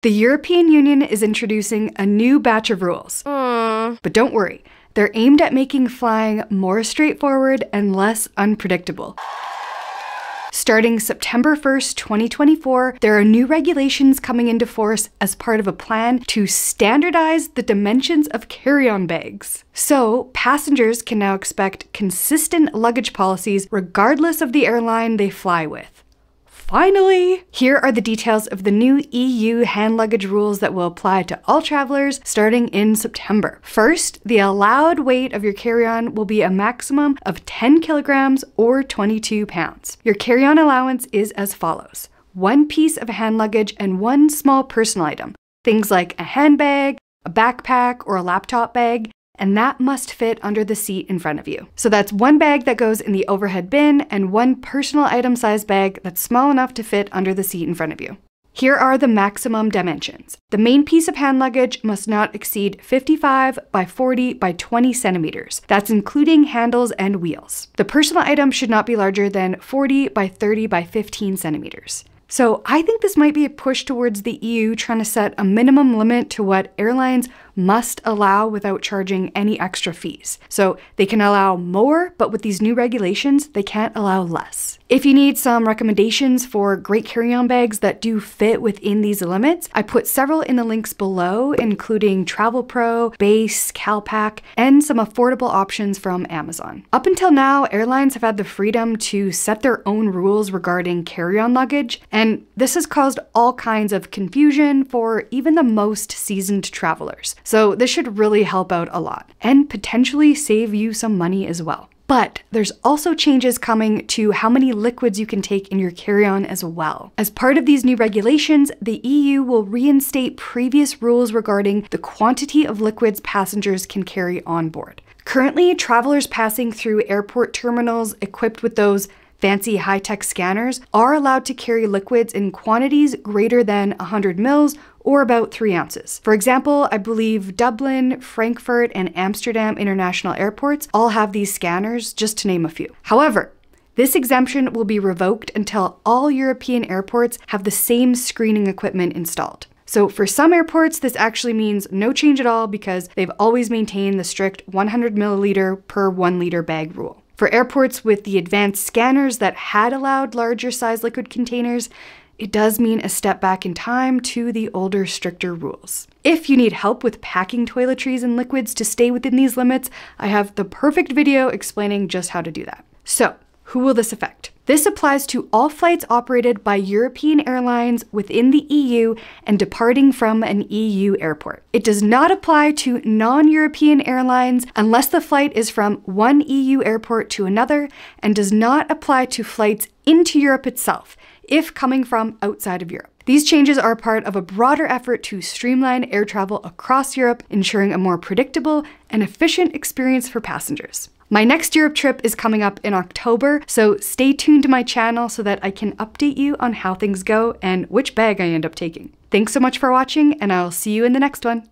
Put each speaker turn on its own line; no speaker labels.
The European Union is introducing a new batch of rules. But don't worry, they're aimed at making flying more straightforward and less unpredictable. Starting September 1st, 2024, there are new regulations coming into force as part of a plan to standardize the dimensions of carry-on bags. So, passengers can now expect consistent luggage policies regardless of the airline they fly with. Finally! Here are the details of the new EU hand luggage rules that will apply to all travelers starting in September. First, the allowed weight of your carry-on will be a maximum of 10 kilograms or 22 pounds. Your carry-on allowance is as follows: 1 piece of hand luggage and 1 small personal item, things like a handbag, a backpack, or a laptop bag, and that must fit under the seat in front of you. So that's 1 bag that goes in the overhead bin and 1 personal item size bag that's small enough to fit under the seat in front of you. Here are the maximum dimensions. The main piece of hand luggage must not exceed 55 by 40 by 20 centimeters. That's including handles and wheels. The personal item should not be larger than 40 by 30 by 15 centimeters. So I think this might be a push towards the EU trying to set a minimum limit to what airlines must allow without charging any extra fees. So they can allow more, but with these new regulations, they can't allow less. If you need some recommendations for great carry-on bags that do fit within these limits, I put several in the links below, including Travel Pro, Base, CalPack, and some affordable options from Amazon. Up until now, airlines have had the freedom to set their own rules regarding carry-on luggage, and this has caused all kinds of confusion for even the most seasoned travelers. So this should really help out a lot, and potentially save you some money as well. But there's also changes coming to how many liquids you can take in your carry-on as well. As part of these new regulations, the EU will reinstate previous rules regarding the quantity of liquids passengers can carry on board. Currently, travelers passing through airport terminals equipped with those fancy high-tech scanners are allowed to carry liquids in quantities greater than 100 mils or about 3 ounces. For example, I believe Dublin, Frankfurt, and Amsterdam international airports all have these scanners, just to name a few. However, this exemption will be revoked until all European airports have the same screening equipment installed. So for some airports, this actually means no change at all because they've always maintained the strict 100 milliliter per 1 liter bag rule. For airports with the advanced scanners that had allowed larger size liquid containers, it does mean a step back in time to the older, stricter rules. If you need help with packing toiletries and liquids to stay within these limits, I have the perfect video explaining just how to do that. So, who will this affect? This applies to all flights operated by European airlines within the EU and departing from an EU airport. It does not apply to non-European airlines unless the flight is from one EU airport to another, and does not apply to flights into Europe itself, if coming from outside of Europe. These changes are part of a broader effort to streamline air travel across Europe, ensuring a more predictable and efficient experience for passengers. My next Europe trip is coming up in October, so stay tuned to my channel so that I can update you on how things go and which bag I end up taking. Thanks so much for watching, and I'll see you in the next one.